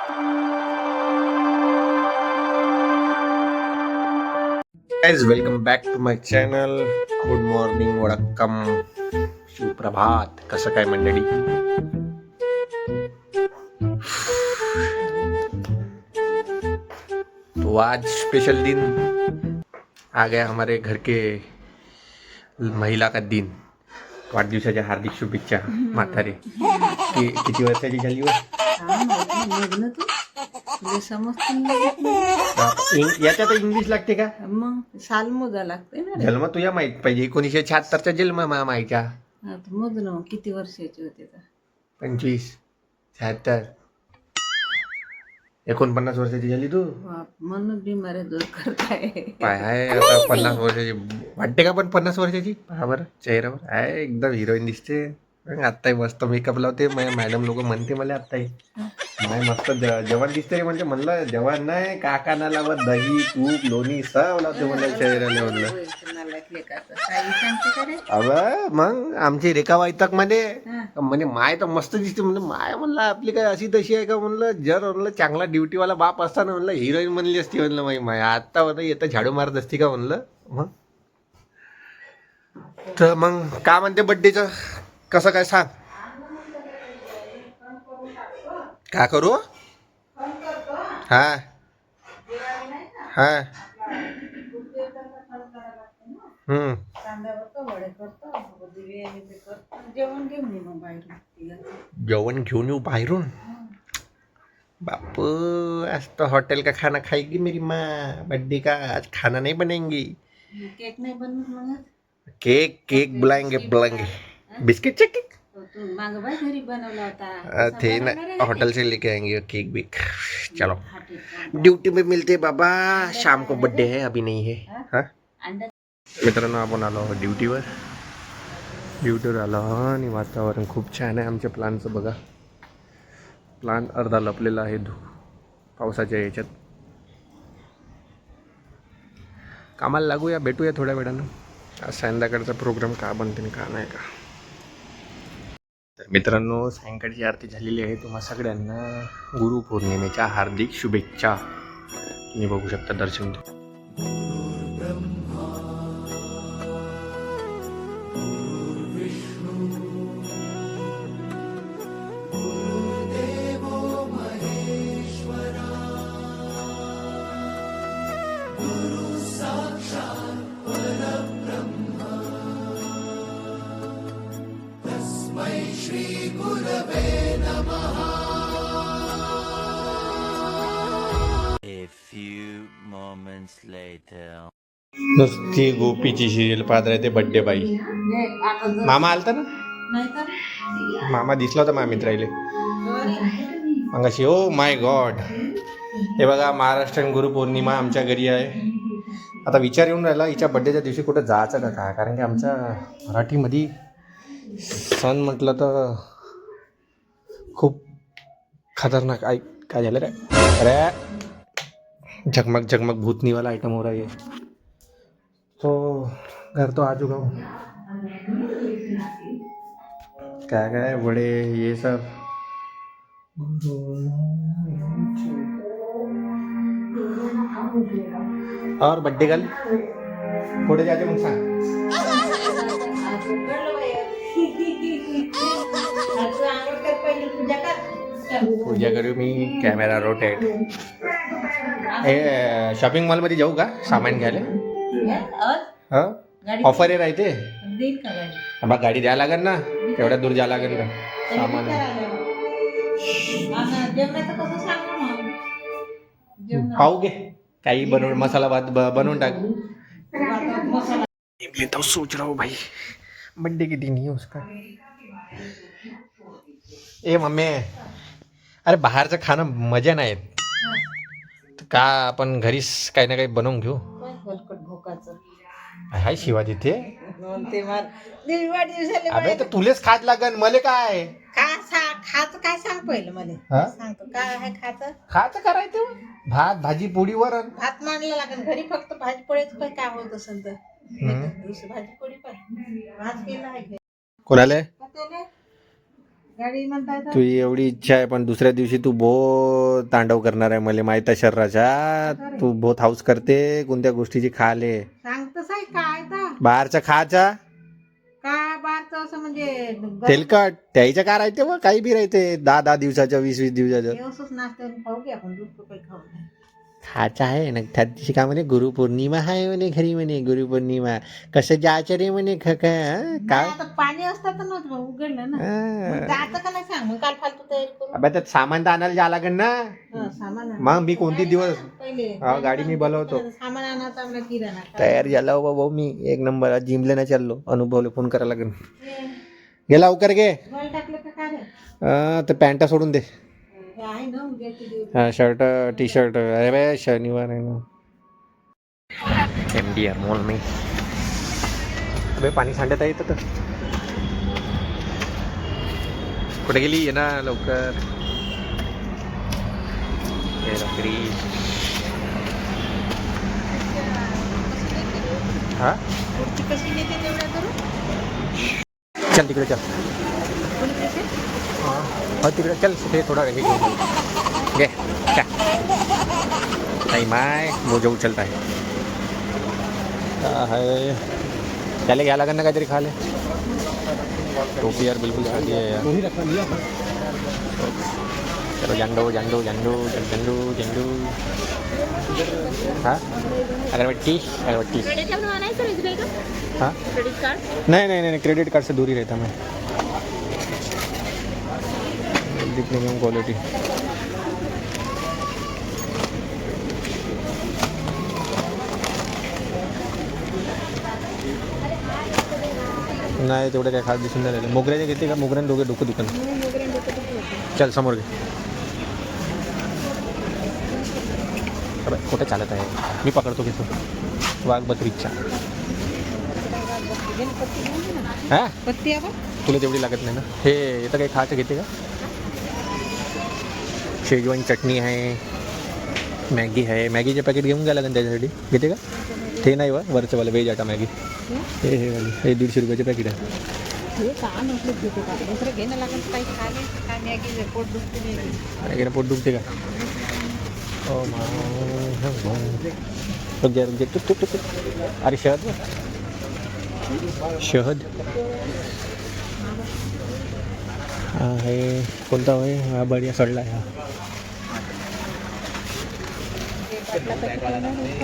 Guys, welcome back to my channel. Good morning, वडक्कम, सुप्रभात. कसं काय मंडळी? तो आज स्पेशल दिन आ गया हमारे घर के महिला का दिन. वाढदिवसाच्या हार्दिक शुभेच्छा म्हातारे. किती वर्षाची झाली हो? याच्यात इंग्लिश लागते का? मग साल मोजा लागते ना. जन्म तुझ्या माहित पाहिजे. 1976चा जन्म माहिती. मोज ना किती वर्षाचे होते तर. 25, 76, 49 वर्षाची झाली तू. म्हणून बिमारी दूर करताय. पाय आहे आता 50 वर्षाची वाटते का? पण 50 वर्षाची पहा बरं चेहऱ्यावर आहे एकदम हिरोईन दिसते. आत्ताही मस्त मेकअप लावते. मॅडम लोक म्हणते मला आत्ताही माय मस्त जवान दिसते रे. म्हणजे म्हणलं जवान नाही काकाना लावत दही तूप लोणी सब लावते म्हणलं चेहऱ्याला. म्हणलं अबे मग आमची रेखा वायतक म्हणे माय तर मस्त दिसते. म्हणलं माय म्हणलं आपली काय अशी तशी आहे का? म्हणलं जर म्हणलं चांगला ड्युटीवाला बाप असताना म्हणलं हिरोईन म्हणली असती. म्हणलं माय आता होतं येतं झाडू मारत असती का? म्हणलं मग तर मग काय म्हणते बड्डेचं कसं काय सांग. काय करू? हा हा जेवण घेऊन येऊ बाहेरून. बाप आज तो हॉटेल का खाना खाएगी मेरी माँ. बर्थडे का आज खाना नहीं बनेंगी. केक नाही बनवत. केक बुलाएंगे बिस्किट चे केक माग बाई घरी बनवला होता थे ना. होटल से लेके आएंगे केक भी. चलो ड्यूटी में मिलते बाबा. शाम को बर्थडे है अभी नहीं है. हाँ मित्रांनो आपण आलो ड्युटीवर आलो आणि वातावरण खूप छान आहे. आमच्या प्लानचं बघा. प्लान अर्धा लपलेला आहे पावसाच्या याच्यात. कामाला लागूया भेटूया थोड्या वेळानं. आज संध्याकाळचा प्रोग्राम का बनते का नाही का. तर मित्रांनो सायंकाळची आरती झालेली आहे. तुम्हा सगळ्यांना गुरुपौर्णिमेच्या हार्दिक शुभेच्छा. तुम्ही बघू शकता दर्शन. नुसती गोपीची सिरियल पाहत राहते. बड्डे बाई मामा आलता ना. मामा दिसला होता माझ्या मित्राले अंगाशी. Oh my God. हे बघा महाराष्ट्रीयन गुरुपौर्णिमा आमच्या घरी आहे. आता विचार येऊन राहिला हिच्या बड्डेच्या दिवशी कुठं जायचं का काय. कारण की आमच्या मराठीमध्ये सण म्हटलं तर खूप खतरनाक. काय झालं रे? अरे झगमग भूतनीवाला आइटम हो रहा है. तो घर तो आ चुका हूँ. क्या बड़े ये सब. और बर्थडे गर्ल पुढे जाते मग सांग. पूजा करू मी. Camera rotate. शॉपिंग मॉलमध्ये जाऊ का सामान घ्यायला? ऑफर आहे राहते. बा गाडी द्यायला लागेल ना. तेवढ्या दूर द्यायला लागेल ना सामान. पाहू घे काही बनवून मसाला भात बनवून टाक. तो सोच रहा हूँ भाई बर्थडे के दिन ही उसका. ए मम्मी अरे बाहेरचं खाणं मजा नाही येत. का आपण घरीच काही ना काही बनवून घेऊ. हाय शिवा तिथे. अबे तर तुलेच खात लागन मले काय. खायचं काय सांग पहिलं मला. सांगतो काय आहे खायचं. खायचं करायचं भात भाजी पोळी वरण. भात मांडला लागेल घरी. फक्त भाजी पोळीच पण काय होत असेल तर दुसरी भाजी पोळी पण भात केला आहे. कोणाला? ガリマンタイタतुझी एवढी इच्छा आहे पण दुसऱ्या दिवशी तू बोर तांडव करणार आहे मला माहित आहे शरीराच्या. तू बहुत हाऊस करते कोणत्या गोष्टीची खाले. सांगतच आहे काय तर बाहेरचं खायचा काय बारचं असं म्हणजे तेलकट त्याच्या काय राहते मग काही बी राहते 10 दिवसाच्या 20 दिवसाच्या व्यवस्थित नाश्ता खाऊ की आपण दूध काही खाऊ नये. खायचं आहे ना. त्या दिवशी काय म्हणे गुरुपौर्णिमा आहे म्हणे घरी म्हणे गुरुपौर्णिमा कसं जायचं रे म्हणे काय नाही, आता पाणी असतं तर नव्हतं मग उघडलं ना. मग जायचं का नाही सांग मग काल फालतू तयारी करू. अबे त्यात सामान तर आणायला जा लागेल ना. सामान आण. मग मी कोणती दिवस पहिले गाडी मी बोलवतो. सामान आणायचं आपला किराणा तयार झाला बाबा मी एक नंबर जिमले नाही चाललो. अनुभवले फोन करायला लागेल. गेला लवकर घे. गोल टाकलं का काय रे? ते पॅन्ट सोडून दे. हे आहे ना उद्याचे दिवस. हा शर्ट टी शर्ट अरे बे शनिवार आहे ना. MDR मॉल में अबे पाणी सांडत आहे इथं तर. कुठे गेली ये ना लवकर. ये लवकरी. हा मूर्ती कशी नेते तेवढ्या करू. चल तिकडे चल. कोणी देते? हो तिकडे चल ते थोडा हे घेऊन घे क्या नहीं माय वो जो उचलता है है त्याला घ्या लागेल ना काहीतरी खाले. टोपी यार बिलकुल खाली है यार. चलो झंडू झंडू झंडू झंडू झंडू. हाँ अगरबत्ती अगरबत्ती. हाँ नहीं नहीं नहीं क्रेडिट कार्ड से दूर ही रहता मैं. Premium quality. नाही तेवढं काय खास दिसून नाही राहिलं. मोगऱ्याचे घेते का मोगऱ्याने दोघे डोकं दुकान. चल समोर घे. अबे कुठे चालत आहे मी पकडतो घेतो. वाघ बकरीच्या हा पत्ती आहे तुला तेवढी लागत नाही ना. हे येतं काही खायचं घेते का. शेजवान चटणी आहे मॅगी आहे. मॅगीचे पॅकेट घेऊन घ्या लागेल त्याच्यासाठी. घेते का ते नाही वरचंवालं व्हेज आटा मॅगी. हे वाली हे 150 रुपयाचे पॅकेट आहे. हे का नसलं घेते का दुसरं घेणं लागेल काही खाणे काय मॅगी पोट दुखते नाही. मॅगीनं पोट दुखते का. ओ अरे शहद शहद हा हे कोणता होय हा बढिया सडला आहे हा.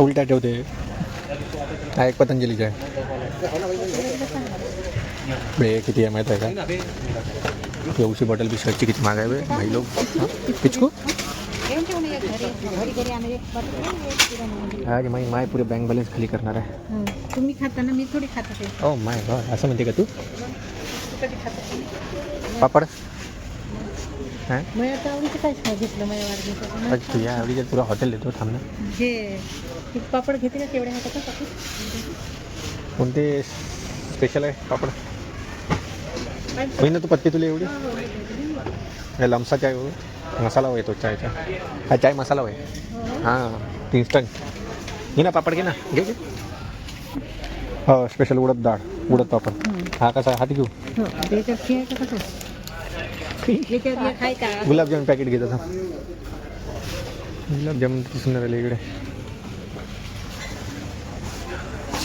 उलटा ठेवते हा एक पतंजलीचा आहे. बे किती आहे माहीत आहे का. एवढी बॉटल बी शर्टची किती महाग आहे बे भाई लोग. पिचकू हा माई माय पुरे बँक बॅलन्स खाली करणार आहे. तुम्ही खाता ना मी थोडी खाता ते. ओ माय गॉड असं म्हणते का तू. कधी खाता पापड हां मग आता आवडीचं काय घेतलं माझ्या वाढदिवसाचं. अच्छा तुझ्या आवडीचं पुरा हॉटेल देतो थांब ना. हे तूप पापड घेते का तेवढ्या हातात का. कोणते स्पेशल आहे पापड होई ना तू पत्ती तुला एवढी. हे लमसा चाय हो मसाला होय तो चायचा. हा चाय मसाला होय हां इन्स्टंट. घे ना पापड घे ना घे घे. हो स्पेशल उडद डाळ उडद पापड. हा कसा हात घेऊ. त्याच्यात खेळ का कसं त्याच्यात खाय का. गुलाबजामुन पॅकेट घेत होता. गुलाबजामुन सुंदर आले इकडे.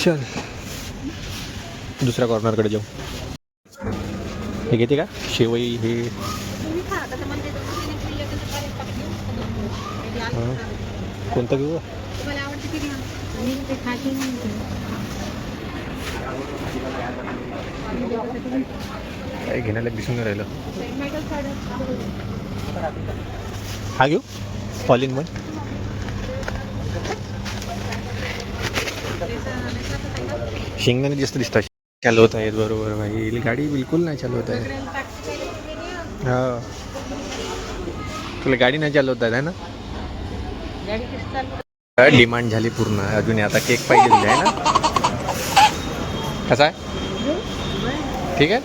चल दुसऱ्या कॉर्नरकडे जाऊ. हे घेते का शेवई हे कोणतं घेऊ. काय घेण्याला दिसून नाही राहिलं. हा घेऊ ऑल इन वन. शेंगदाणे जास्त दिसतात. चालवत आहेत बरोबर भाई. गाडी बिलकुल नाही चालवत आहे. हा तुला गाडी नाही चालवत आहे ना. डिमांड झाली पूर्ण. अजून आता केक पाहिजे तुला आहे ना. कसा आहे ठीक है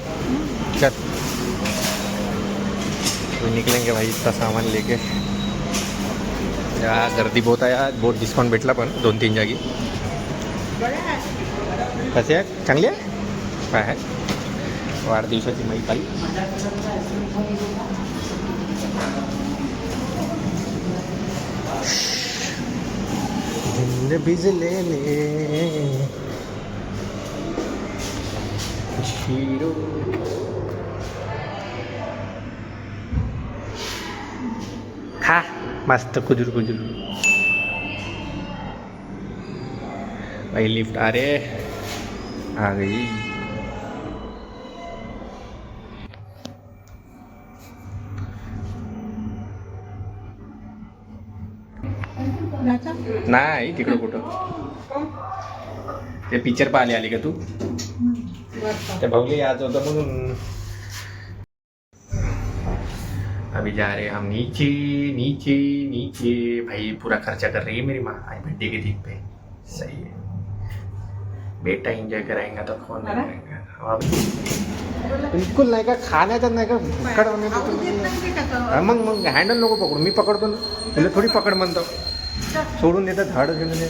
चल. तो निकलेंगे भाई इतना सामान लेके. या गर्दी बहुत आहे आज. बहुत डिस्काउंट भेटला पण 2-3 जागी. कसे आहे चांगली आहे काय आहे. वाढदिवसाची माहिती बूंद भिजले शिरो खा मस्त कुजूर कुजूर भाई लिफ्ट आ रे आ गई नाचा? नाही तिकडं कुठं ते पिक्चर पाहिले आली का तू त्या भाऊले आज होतं म्हणून अभी जा रहे हम नीचे नीचे नीचे भाई पूरा खर्चा कर रही है मेरी माँ आज बर्थडे के दिन पे सही है बेटा एंजॉय कराएंगा तो कौन नहीं कराएंगा बिलकुल नाही का खाण्याचं नाही का फुकट आवडून देत नाही ते का तो? मग मग हँडल नको पकडू मी पकडतो ना तुला थोडी पकड म्हणतो सोडून देतात झाड घेऊन दे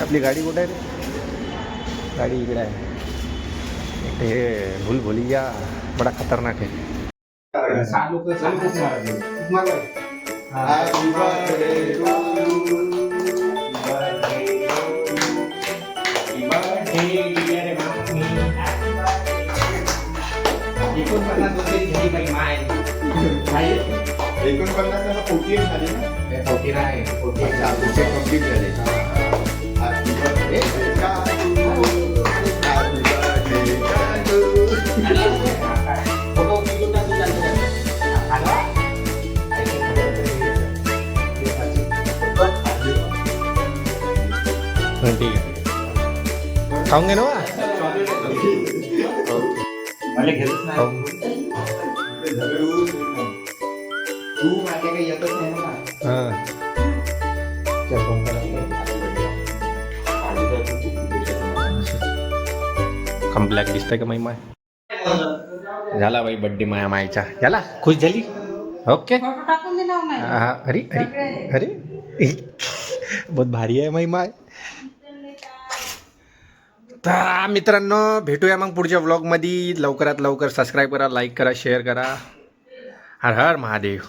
आपली गाडी कुठे आहे रे गाडी इकडे आहे एक हे भूल भुलिया बडा खतरनाक आहे ठीक आहे खाऊन घे ना ब्लॅक दिसतंय का माई माय झाला बाई बड्डे माया मायचा झाला खुश झाली ओके फोटो टाकून दे ना नाही. हा अरे अरे अरे बहुत भारी आहे माई माय तर मित्रांनो भेटूया मग पुढच्या व्लॉगमध्ये लवकरात लवकर सबस्क्राईब करा लाईक करा शेअर करा हर हर महादेव